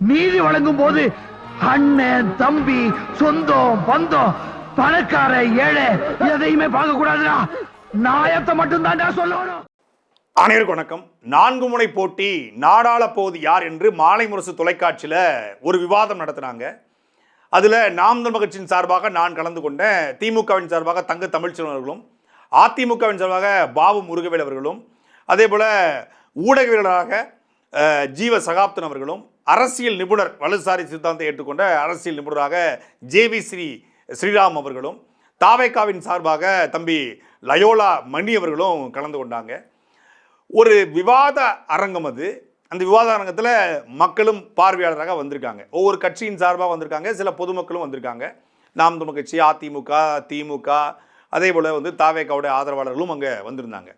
நீதி வழங்கும் போது அண்ணன் தம்பி சொந்தம் பந்தம் பணக்கார ஏழை எதையுமே பார்க்க கூடாதுடா. நாயத்தை மட்டும் தான் சொல்லணும். அனைவருக்கும் வணக்கம். 4 முனை போட்டி நாடாள போவது யார் என்று மாலை முரசு தொலைக்காட்சியில் ஒரு விவாதம் நடத்தினாங்க. அதில் நாம் தமிழர் கட்சியின் சார்பாக நான் கலந்து கொண்டேன். திமுகவின் சார்பாக தங்க தமிழ்ச்செல்வன் அவர்களும், அதிமுகவின் சார்பாக பாபு முருகவேல் அவர்களும், அதே போல் ஊடகவியலாளராக ஜீவ சகாப்தன் அவர்களும், அரசியல் நிபுணர் வலதுசாரி சித்தாந்தத்தை ஏற்றுக்கொண்ட அரசியல் நிபுணராக ஜேவி ஸ்ரீராம் அவர்களும், தாவேகாவின் சார்பாக தம்பி லயோலா மணி அவர்களும் கலந்து கொண்டாங்க. ஒரு விவாத அரங்கம் அது. அந்த விவாத அரங்கத்தில் மக்களும் பார்வையாளராக வந்திருக்காங்க. ஒவ்வொரு கட்சியின் சார்பாக வந்திருக்காங்க, சில பொதுமக்களும் வந்திருக்காங்க. நாம் தமிழர் கட்சி, அதிமுக, திமுக, அதே போல் தாவேகாவுடைய ஆதரவாளர்களும் அங்கே வந்திருந்தாங்க.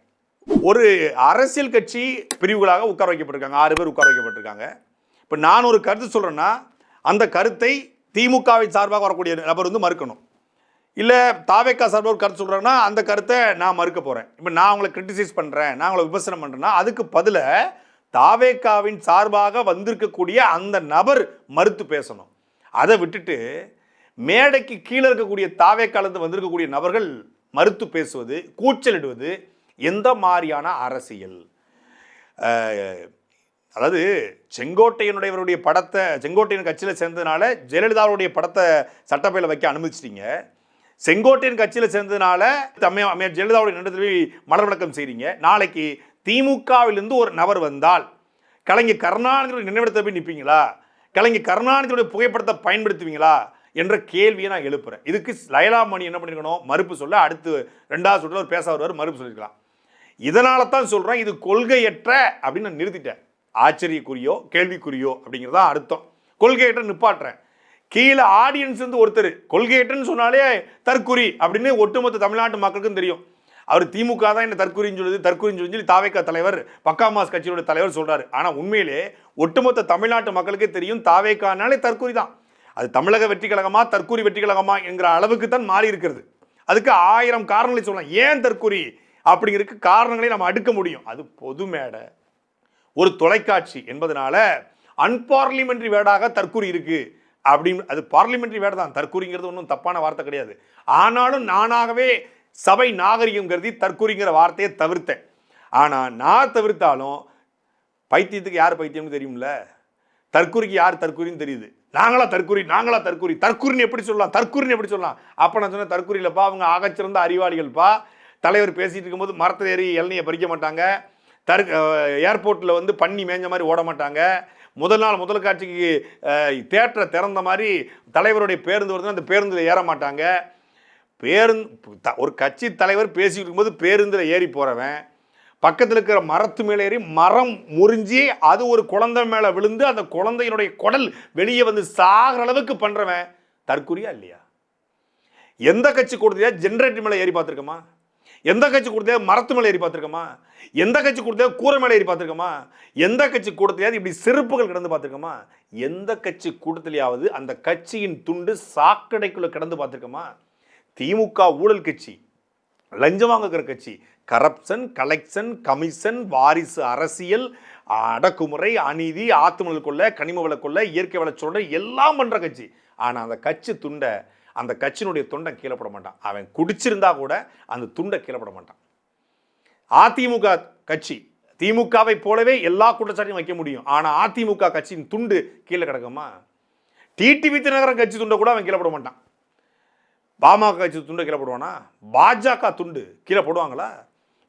ஒரு அரசியல் கட்சி பிரிவுகளாக உட்கார வைக்கப்பட்டிருக்காங்க. 6 பேர் உட்கார வைக்கப்பட்டிருக்காங்க. இப்போ நான் ஒரு கருத்து சொல்கிறேன்னா அந்த கருத்தை திமுகவின் சார்பாக வரக்கூடிய நபர் மறுக்கணும். இல்லை தாவேகா சார்பாக ஒரு கருத்து சொல்கிறேன்னா அந்த கருத்தை நான் மறுக்க போகிறேன். இப்போ நான் உங்களை கிரிட்டிசைஸ் பண்ணுறேன், நான் உங்களை விமர்சனம் பண்ணுறேன்னா அதுக்கு பதிலாக தாவேகாவின் சார்பாக வந்திருக்கக்கூடிய அந்த நபர் மறுத்து பேசணும். அதை விட்டுட்டு மேடைக்கு கீழே இருக்கக்கூடிய தாவேகாலேருந்து வந்திருக்கக்கூடிய நபர்கள் மறுத்து பேசுவது, கூச்சலிடுவது எந்த மாதிரியான அரசியல்? அதாவது செங்கோட்டையனுடையவருடைய படத்தை, செங்கோட்டையன் கட்சியில் சேர்ந்ததுனால ஜெயலலிதாவுடைய படத்தை சட்டப்பையில் வைக்க அனுமதிச்சிட்டீங்க. செங்கோட்டையன் கட்சியில் சேர்ந்ததுனால அம்மையார் ஜெயலலிதாவுடைய நினைவு மலர் வணக்கம் செய்கிறீங்க. நாளைக்கு திமுகவிலிருந்து ஒரு நபர் வந்தால் கலைஞர் கருணாநிதியுடைய நினைவிடத்தை போய் நிற்பீங்களா? கலைஞர் கருணாநிதியுடைய புகைப்படத்தை பயன்படுத்துவீங்களா என்ற கேள்வியை நான் எழுப்புறேன். இதுக்கு லயலா மணி என்ன பண்ணிருக்கணும்? மறுப்பு சொல்ல. அடுத்து 2வது சுற்றில் ஒரு பேச வருவார், மறுப்பு சொல்லியிருக்கலாம். இதனால தான் சொல்கிறேன், இது கொள்கையற்ற அப்படின்னு நான் நிறுத்திட்டேன். ஆச்சரியக்குரியோ கேள்விக்குரியோ அப்படிங்கிறதான் அர்த்தம். கொள்கையற்ற நிப்பாட்டுறேன். கீழே ஆடியன்ஸ் ஒருத்தர் கொள்கையற்றன்னு சொன்னாலே தற்குறி அப்படின்னு ஒட்டுமொத்த தமிழ்நாட்டு மக்களுக்கும் தெரியும். அவர் திமுக தான் என்ன தற்குறின்னு சொல்லி தாவேகா தலைவர் பக்காமாஸ் கட்சியோட தலைவர் சொல்றாரு. ஆனால் உண்மையிலே ஒட்டுமொத்த தமிழ்நாட்டு மக்களுக்கே தெரியும் தாவேகானாலே தற்குறி தான். அது தமிழக வெற்றி கழகமா தற்குறி வெற்றி கழகமா என்கிற அளவுக்கு தான் மாறி இருக்கிறது. அதுக்கு 1000 காரணங்களை சொல்லலாம். ஏன் தற்குறி அப்படிங்கிறதுக்கு காரணங்களை நம்ம அடுக்க முடியும். அது பொது மேடை, ஒரு தொலைக்காட்சி என்பதனால அன்பார்லிமெண்ட்ரி வேர்டாக தற்குறி இருக்கு அப்படின்னு. அது பார்லிமெண்ட்ரி வேர்டு தான். தற்குறிங்கிறது ஒன்றும் தப்பான வார்த்தை கிடையாது. ஆனாலும் நானாகவே சபை நாகரிகம் கருதி தற்குறிங்கிற வார்த்தையை தவிர்த்தேன். ஆனால் நான் தவிர்த்தாலும் பைத்தியத்துக்கு யார் பைத்தியம்னு தெரியும்ல, தற்குறிக்கு யார் தற்குறின்னு தெரியுது. நாங்களா தற்குறி தற்குறின்னு எப்படி சொல்லலாம்? அப்போ நான் சொன்னேன், தற்குறி இல்லைப்பா, அவங்க ஆகச்சிறந்த அறிவாளிகள்ப்பா. தலைவர் பேசிட்டு இருக்கும்போது மரத்தில் ஏறி இளநியை பறிக்க மாட்டாங்க. ஏர்போர்ட்டில் பன்னி மேஞ்ச மாதிரி ஓட மாட்டாங்க. முதல் காட்சிக்கு தியேட்டரை திறந்த மாதிரி தலைவருடைய பேருந்து வருதுன்னா அந்த பேருந்தில் ஏற மாட்டாங்க. ஒரு கட்சி தலைவர் பேசிட்டு இருக்கும்போது பேருந்தில் ஏறி போகிறவன் பக்கத்தில் இருக்கிற மரத்து மேலே ஏறி மரம் முறிஞ்சி அது ஒரு குழந்தை மேலே விழுந்து அந்த குழந்தையினுடைய குடல் வெளியே சாகிற அளவுக்கு பண்ணுறவன் தற்குறியா இல்லையா? எந்த கட்சி கொடுத்தா ஜென்ரேட்டர் மேலே ஏறி பார்த்துருக்கோமா? எந்த கட்சி கொடுத்தா மரத்து மேலே ஏறி பார்த்துருக்கோமா? எந்த கட்சி கொடுத்தா கூரை மேலே ஏறி பார்த்துருக்கோமா? எந்த கட்சி கூட்டத்திலேயாவது இப்படி செருப்புகள் கிடந்து பார்த்துருக்கோமா? எந்த கட்சி கூட்டத்திலேயாவது அந்த கட்சியின் துண்டு சாக்கடைக்குள்ள கிடந்து பார்த்துருக்கோமா? திமுக ஊழல் கட்சி, லஞ்சம் வாங்குகிற கட்சி, கரப்ஷன், கலெக்ஷன், கமிஷன், வாரிசு அரசியல், அடக்குமுறை, அநீதி, ஆத்துமணல் கொள்ள, கனிம வள கொள்ள, இயற்கை வள சொல்ற எல்லாம் பண்ற கட்சி. ஆனால் அந்த கட்சி துண்டை, அந்த கட்சியினுடைய துண்டை கீழே போட மாட்டான். அவன் குடிச்சிருந்தா கூட அந்த துண்டை கீழே போட மாட்டான். அதிமுக கட்சி திமுகவை போலவே எல்லா குற்றச்சாட்டையும் வைக்க முடியும். ஆனால் அதிமுக கட்சியின் துண்டு கீழே கிடக்குமா? டிடிவி தினகரன் கட்சி துண்டை கூட அவன் கீழே போட மாட்டான். பாமக கட்சி துண்டை கீழே போடுவானா? பாஜக துண்டு கீழே போடுவாங்களா?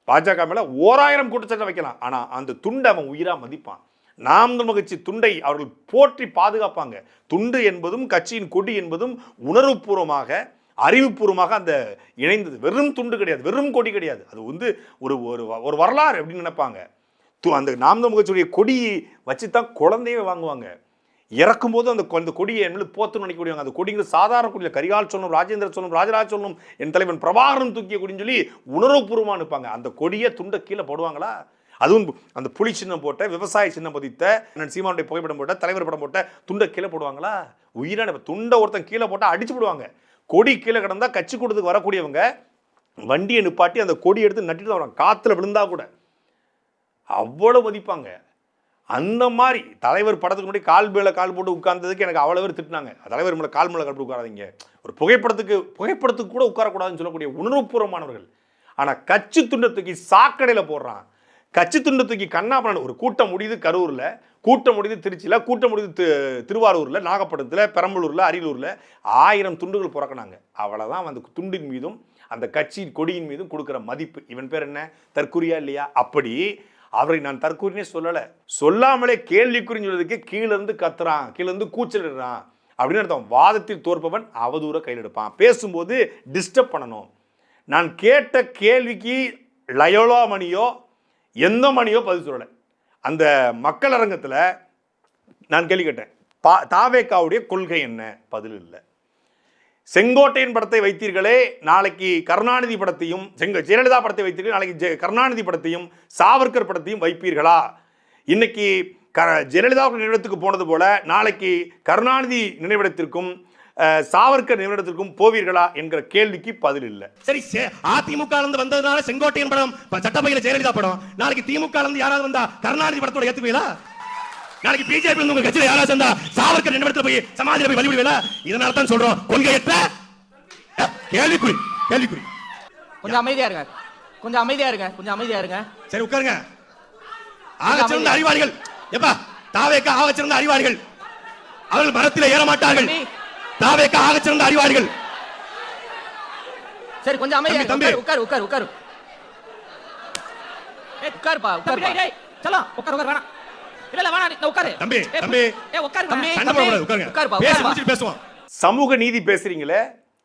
பாஜக மேலே 1000 குற்றச்சாட்டை வைக்கலாம். ஆனால் அந்த துண்டை அவன் உயிராக மதிப்பான். நாம் தமிழர் கட்சி துண்டை அவர்கள் போற்றி பாதுகாப்பாங்க. துண்டு என்பதும் கட்சியின் கொடி என்பதும் உணர்வுபூர்வமாக, அறிவுபூர்வமாக அந்த இணைந்தது. வெறும் துண்டு கிடையாது, வெறும் கொடி கிடையாது. அது ஒரு ஒரு வரலாறு அப்படின்னு நினைப்பாங்க. அந்த நாம் தமிழர் கட்சியுடைய கொடியை வச்சு தான் குழந்தையே வாங்குவாங்க. இறக்கும்போது அந்த கொடியை என்ன போத்துன்னு நினைக்கக்கூடியவங்க. அந்த கொடிங்கிறது சாதாரண கொடியில் கரிகால் சொல்லணும், ராஜேந்திர சொல்லணும், ராஜராஜ் சொல்லணும், என் தலைவன் பிரபாகரன் தூக்கிய கொடின்னு சொல்லி உணர்வுபூர்வமாக நிற்பாங்க. அந்த கொடியை துண்டை கீழே போடுவாங்களா? அதுவும் அந்த புலி சின்னம் போட்ட, விவசாய சின்னம் பதித்த, சீமானுடைய புகைப்படம் போட்ட, தலைவர் படம் போட்ட துண்டை கீழே போடுவாங்களா? உயிரான துண்டை ஒருத்தன் கீழே போட்டால் அடிச்சு போடுவாங்க. கொடி கீழே கிடந்தா கட்சி கூட்டத்துக்கு வரக்கூடியவங்க வண்டியை நிப்பாட்டி அந்த கொடி எடுத்து நட்டிட்டு தான் வராங்க. காற்றுல விழுந்தா கூட அவ்வளோ மதிப்பாங்க. அந்த மாதிரி தலைவர் படத்துக்கு முன்னாடி கால் மேல கால் போட்டு உட்கார்ந்ததுக்கு எனக்கு அவ்வளோ பேர் திட்டினாங்க. தலைவர் மேலே கால் மேலே கால் போட்டு உட்காராதீங்க, ஒரு புகைப்படத்துக்கு கூட உட்காரக்கூடாதுன்னு சொல்லக்கூடிய உணர்வுபூர்வமானவர்கள். ஆனால் கட்சி துண்டை தூக்கி சாக்கடையில் போடுறான். கட்சி துண்டை தூக்கி கண்ணாபுரம். ஒரு கூட்டம் முடியுது கரூரில், கூட்டம் முடியுது திருச்சியில், கூட்டம் முடியுது திருவாரூரில், நாகப்பட்டினத்தில், பெரம்பலூரில், அரியலூரில் 1000 துண்டுகள் புறக்கினாங்க. அவ்வளோதான் அந்த துண்டின் மீதும் அந்த கட்சி கொடியின் மீதும் கொடுக்குற மதிப்பு. இவன் பேர் என்ன, தற்குறியா இல்லையா? அப்படி அவரை நான் தற்கூறினே சொல்லலை, சொல்லாமலே கேள்விக்குறின்னு சொல்றதுக்கு கீழேருந்து கத்துறான், கீழேருந்து கூச்சலிடுறான் அப்படின்னு அர்த்தம். வாதத்தில் தோற்பவன் அவதூற கையில் எடுப்பான். பேசும்போது டிஸ்டர்ப் பண்ணணும். நான் கேட்ட கேள்விக்கு லயோலா மணியோ எந்த மணியோ பதில் சொல்லலை. அந்த மக்கள் அரங்கத்தில் நான் கேள்வி கேட்டேன், தாவேக்காவுடைய கொள்கை என்ன? பதில் இல்லை. செங்கோட்டையன் படத்தை வைத்தீர்களே, நாளைக்கு கருணாநிதி படத்தையும், ஜெயலலிதா படத்தை வைத்தீர்கள், நாளைக்கு கருணாநிதி படத்தையும் சாவர்கர் படத்தையும் வைப்பீர்களா? இன்னைக்கு ஜெயலலிதா நினைவிடத்துக்கு போனது போல நாளைக்கு கருணாநிதி நினைவிடத்திற்கும் சாவர்கர் நினைவிடத்திற்கும் போவீர்களா என்கிற கேள்விக்கு பதில் இல்லை. சரி, அதிமுக வந்ததுனால செங்கோட்டையன் படம், சட்டப்பையில ஜெயலலிதா படம், நாளைக்கு திமுக யாராவது வந்தா கருணாநிதி படத்தோட ஏத்துவீங்களா? நாளைக்கு பிஜேபி உங்க கட்சியில யாராவது வந்தா சாவர்கர் நினைவிடத்துல போய் சமாதியில போய் வழிபடுவீங்களா? இதனால தான் சொல்றோம், கொள்கையற்ற கேள்விக்குறி. கேள்விக்குறி. கொஞ்சம் அமைதியா இருங்க, கொஞ்சம் அமைதியா இருங்க, கொஞ்சம் அமைதியா இருங்க. சரி, உட்காருங்க. ஆகச்சிறந்த அறிவாளிகள் எப்பா தாவேக்கா, ஆகச்சிறந்த அறிவாளிகள். அவர்கள் மரத்தில் ஏற மாட்டார்கள். தாவேக்கா ஆகச்சிறந்த அறிவாளிகள். சரி, கொஞ்சம் அமைதியா தம்பி, உட்காரு உட்காரு உட்காரு. ஏய் உட்காருப்பா, உட்காரு. டேய் சலாம், உட்காரு உட்காரு. வேணாம், இல்ல இல்ல வேணாம், நீ உட்காரு. தம்பி தம்பி, ஏய் உட்காரு தம்பி. சண்டை போடக்கூடாது, உட்காருங்க. உட்காருப்பா, பேசி பேசுவோம். சமூக நீதி பேசுறீங்களே,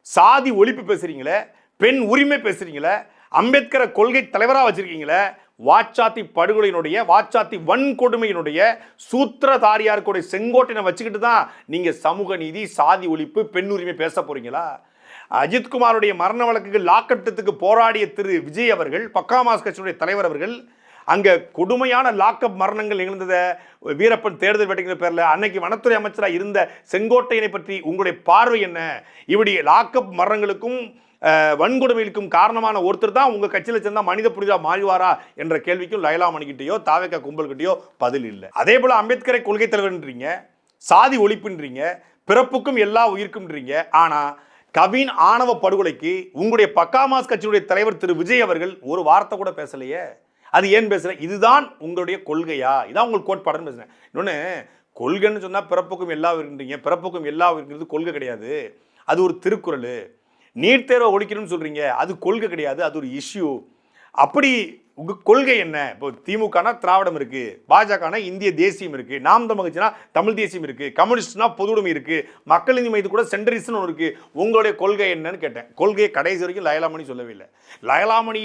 சாதி ஒழிப்பு பேசுறீங்களே, பெண் உரிமை பேசுறீங்களே, அம்பேத்கரை கொள்கை தலைவராக வச்சிருக்கீங்களே, வாச்சாத்தி படுகொலையினுடைய, வாச்சாத்தி வன்கொடுமையினுடைய சூத்திரதாரியா இருக்கக்கூடிய செங்கோட்டையனை வச்சுக்கிட்டு தான் நீங்க சமூக நீதி, சாதி ஒழிப்பு, பெண் உரிமை பேச போறீங்களா? அஜித்குமாருடைய மரண வழக்குக்கு லாக்கப்டத்துக்கு போராடிய திரு விஜய் அவர்கள், பக்காமாஸ் கட்சியுடைய தலைவர் அவர்கள், அங்க கொடுமையான லாக்அப் மரணங்கள் நிகழ்ந்தத வீரப்பன் தேர்தல் வேட்டைங்கிற பேர்ல அன்னைக்கு வனத்துறை அமைச்சராக இருந்த செங்கோட்டையனை பற்றி உங்களுடைய பார்வை என்ன? இப்படி லாக்அப் மரணங்களுக்கும் வன்கொடுமைகளுக்கும் காரணமான ஒருத்தர் தான் உங்க கட்சியில சேர்ந்தா மனித புனிதா மாறிவாரா என்ற கேள்விக்கும் லயலா மணிக்கிட்டையோ தாவேக்கா கும்பல் கிட்டையோ பதில் இல்லை. அதே போல அம்பேத்கரை கொள்கை தலைவர்ன்றீங்க, சாதி ஒழிப்புன்றீங்க, பிறப்புக்கும் எல்லா உயிருக்கும்ன்றீங்க. ஆனா கவின் ஆணவ படுகொலைக்கு உங்களுடைய பக்காமாஸ் கட்சியுடைய தலைவர் திரு விஜய் அவர்கள் ஒரு வார்த்தை கூட பேசலையே. அது ஏன் பேசுற? இதுதான் உங்களுடைய கொள்கையா? இதான் உங்களுக்கு கோட்பாடுன்னு பேசுறேன். இன்னொன்னு, கொள்கைன்னு சொன்னா பிறப்புக்கும் எல்லா உயிருன்றீங்க. பிறப்புக்கும் எல்லா உயிருங்கிறது கொள்கை கிடையாது, அது ஒரு திருக்குறள். நீட் தேர்வை ஒழிக்கணும்னு சொல்றீங்க, அது கொள்கை கிடையாது, அது ஒரு இஷ்யூ. அப்படி உங்க கொள்கை என்ன? இப்போ திமுகனா திராவிடம் இருக்கு, பாஜகனா இந்திய தேசியம் இருக்கு, நாம் தமிழ் கட்சினா தமிழ் தேசியம் இருக்கு, கம்யூனிஸ்ட்னா பொதுவுடைமை இருக்கு, மக்கள் நீதி மையத்து கூட சென்டரிஸ்ட்னு ஒன்று இருக்கு. உங்களுடைய கொள்கை என்னன்னு கேட்டேன். கொள்கையை கடைசி வரைக்கும் லயலாமணி சொல்லவே இல்லை. லயலாமணி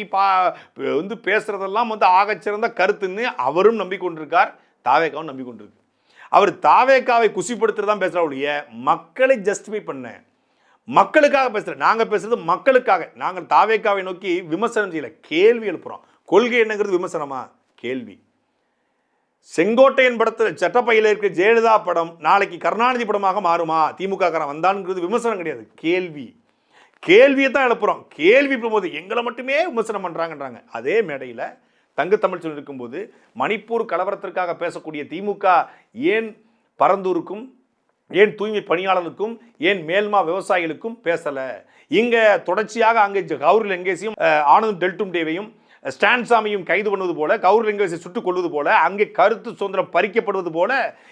பேசுறதெல்லாம் ஆகச்சிறந்த கருத்துன்னு அவரும் நம்பிக்கொண்டிருக்கார், தாவேக்காவும் நம்பிக்கொண்டிருக்கு. அவர் தாவேக்காவை குசிப்படுத்துறதான் பேசுறவங்க, மக்களை ஜஸ்டிஃபை பண்ண, மக்களுக்காக பேசுறேன். நாங்க பேசுறது மக்களுக்காக. நாங்கள் தாவேக்காவை நோக்கி விமர்சனம் செய்யல, கேள்வி எழுப்புறோம். கொள்கை என்னங்கிறது விமர்சனமா? கேள்வி. செங்கோட்டையன் படத்தில் சட்டப்பையில் இருக்க ஜெயலலிதா படம் நாளைக்கு கருணாநிதி படமாக மாறுமா, திமுக காரன் வந்தான்ங்கிறது விமர்சனம் கிடையாது, கேள்வி. கேள்வியை தான் எழுப்புறோம். கேள்வி போது எங்களை மட்டுமே விமர்சனம் பண்றாங்கன்றாங்க. அதே மேடையில் தங்கத்தமிழ் சொல்லி இருக்கும்போது மணிப்பூர் கலவரத்திற்காக பேசக்கூடிய திமுக ஏன் பரந்தூருக்கும், ஏன் தூய்மை பணியாளர்களுக்கும், ஏன் மேல்மா விவசாயிகளுக்கும் பேசல? இங்க தொடர்ச்சியாக அங்கே கௌரி லங்கேஷையும் ஆனந்த் டெல்டும் டேவையும் ஸ்டான்சாமியும் கைது பண்ணுவது போல, கௌரி லங்கேஷை சுட்டுக் கொள்வது போல, அங்கே கருத்து சுதந்திரம் பறிக்கப்படுவது போல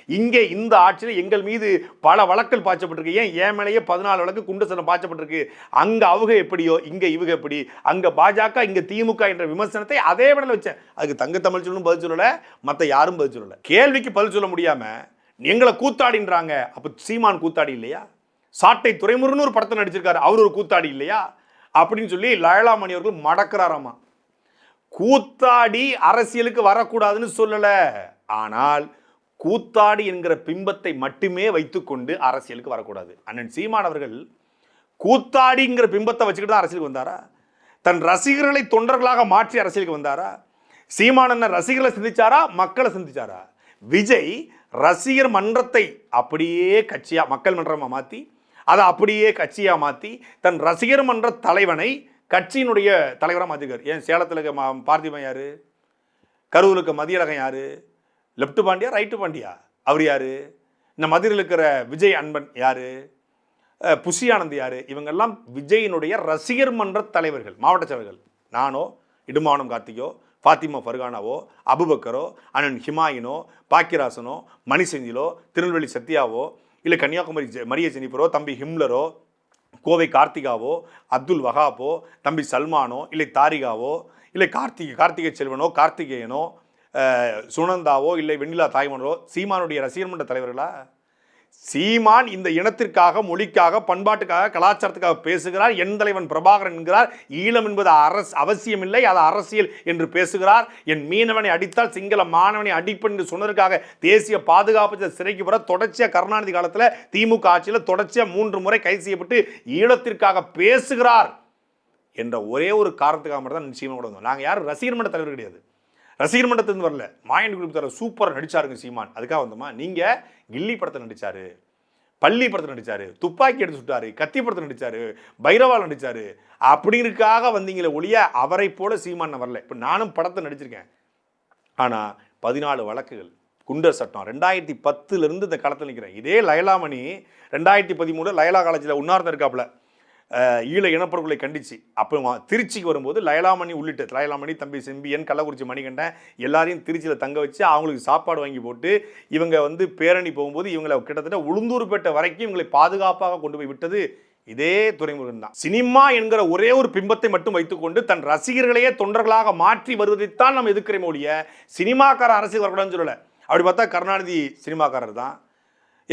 இங்கே இந்த ஆட்சியில் எங்கள் மீது பல வழக்கல் பாய்ச்சப்பட்டிருக்கு. ஏன் என் மேலேயே 14 வழக்கு குண்டு சட்டம் பாய்ச்சப்பட்டிருக்கு. அங்க அவங்க எப்படியோ இங்க இவங்க எப்படி, அங்க பாஜக இங்க திமுக என்ற விமர்சனத்தை அதே விடல வச்சேன். அதுக்கு தங்கத்தமிழ் சொல்லணும் பதில் சொல்லல, மற்ற யாரும் பதில் சொல்லல. கேள்விக்கு பதில் சொல்ல முடியாம எங்களை கூத்தாடின்றாங்க. அப்ப சீமான் கூத்தாடி இல்லையா? சாட்டை துரைமுருகன் ஒரு படத்தை நடிச்சிருக்காரு, அவர் ஒரு கூத்தாடி இல்லையா? அப்படின்னு சொல்லி லயலாமணி அவர்கள் மடக்கிறாராமா. கூத்தாடி அரசியலுக்கு வரக்கூடாதுன்னு சொல்லல, ஆனால் கூத்தாடி என்கிற பிம்பத்தை மட்டுமே வைத்துக்கொண்டு அரசியலுக்கு வரக்கூடாது. அண்ணன் சீமான் அவர்கள் கூத்தாடிங்கிற பிம்பத்தை வச்சுக்கிட்டு தான் அரசியலுக்கு வந்தாரா? தன் ரசிகர்களை தொண்டர்களாக மாற்றி அரசியலுக்கு வந்தாரா? சீமான் என்ன ரசிகர்களை சிந்திச்சாரா, மக்களை சிந்திச்சாரா? விஜய் ரசிகர் மன்றத்தை அப்படியே கட்சியா, மக்கள் மன்றமா மாற்றி அதை அப்படியே கட்சியா மாற்றி தன் ரசிகர் மன்ற தலைவனை கட்சியினுடைய தலைவராக மாற்றிருக்காரு. ஏன் சேலத்தில் பார்த்திபன் யாரு, கரூருக்கு மதியழகன் யாரு, லெஃப்ட் பாண்டியா ரைட்டு பாண்டியா? அவர் யாரு? இந்த மதுரையில் இருக்கிற விஜய் அன்பன் யாரு? புஷி ஆனந்த் யாரு? இவங்கெல்லாம் விஜயினுடைய ரசிகர் மன்ற தலைவர்கள், மாவட்ட செயலர்கள். நானோ, இடுமானம் கார்த்திகோ, ஃபாத்திமா ஃபர்கானாவோ, அபுபக்கரோ, அண்ணன் ஹிமாயினோ, பாக்கியராசனோ, மணி செந்திலோ, திருநெல்வேலி சத்யாவோ, இல்லை கன்னியாகுமரி மரிய ஜெனிஃபரோ, தம்பி ஹிம்லரோ, கோவை கார்த்திகாவோ, அப்துல் வஹாப்போ, தம்பி சல்மானோ, இல்லை தாரிகாவோ, இல்லை கார்த்திகை செல்வனோ, கார்த்திகேயனோ, சுனந்தாவோ, இல்லை வெண்ணிலா தாய்மனோ சீமானுடைய ரசிகர் மன்ற தலைவர்களா? சீமான் இந்த இனத்திற்காக, மொழிக்காக, பண்பாட்டுக்காக, கலாச்சாரத்துக்காக பேசுகிறார். என் தலைவன் பிரபாகரன் என்கிறார். ஈழம் என்பது அவசியமில்லை, அது அரசியல் என்று பேசுகிறார். என் மீனவனை அடித்தால் சிங்கள மாணவனை அடிப்பேன் என்று சொன்னதற்காக தேசிய பாதுகாப்பு சிறைக்கு வர தொடர்ச்சியாக கருணாநிதி காலத்தில் திமுக ஆட்சியில் தொடர்ச்சியாக 3 முறை கைது செய்யப்பட்டு ஈழத்திற்காக பேசுகிறார் என்ற ஒரே ஒரு காரணத்துக்காக மட்டும் தான் சீமான் கூட வந்தோம். நாங்கள் யாரும் ரசிகர் மன்ற தலைவர் கிடையாது. ரசிகர் மன்றத்திலிருந்து வரல. மாயன் குரூப் தர சூப்பர் நடிச்சாருங்க சீமான், அதுக்காக வந்தோமா? நீங்கள் கில்லி படத்தில் நடிச்சாரு, பள்ளி படத்தில் நடிச்சாரு, துப்பாக்கி எடுத்து சுட்டாரு, கத்தி படத்தில் நடிச்சாரு, பைரவால் நடிச்சாரு அப்படிங்கிறதுக்காக வந்தீங்களே ஒழிய அவரை போல சீமான் வரல. இப்போ நானும் படத்தை நடிச்சிருக்கேன். ஆனால் 14 வழக்குகள், குண்டர் சட்டம் 2010 இந்த காலத்தில் நிற்கிறேன். இதே லைலாமணி 2013 லைலா காலேஜில் உண்ணார்ந்து இருக்காப்புல ஈழ இனப்படுகொலை கண்டிச்சு. அப்போ திருச்சிக்கு வரும்போது லைலாமணி உள்ளிட்ட லைலாமணி, தம்பி செம்பியன், கள்ளக்குறிச்சி மணிகண்டன் எல்லாரையும் திருச்சியில் தங்க வச்சு அவங்களுக்கு சாப்பாடு வாங்கி போட்டு இவங்க பேரணி போகும்போது இவங்களை கிட்டத்தட்ட உளுந்தூர்பேட்டை வரைக்கும் இவங்களை பாதுகாப்பாக கொண்டு போய் விட்டது இதே துரைமுருகன் தான். சினிமா என்கிற ஒரே ஒரு பிம்பத்தை மட்டும் வைத்துக்கொண்டு தன் ரசிகர்களையே தொண்டர்களாக மாற்றி வருவதைத்தான் நம்ம எதிர்க்கிறோம் ஒழிய சினிமாக்கார அரசியல் வரக்கூடாதுன்னு சொல்லலை. அப்படி பார்த்தா கருணாநிதி சினிமாக்காரர் தான்,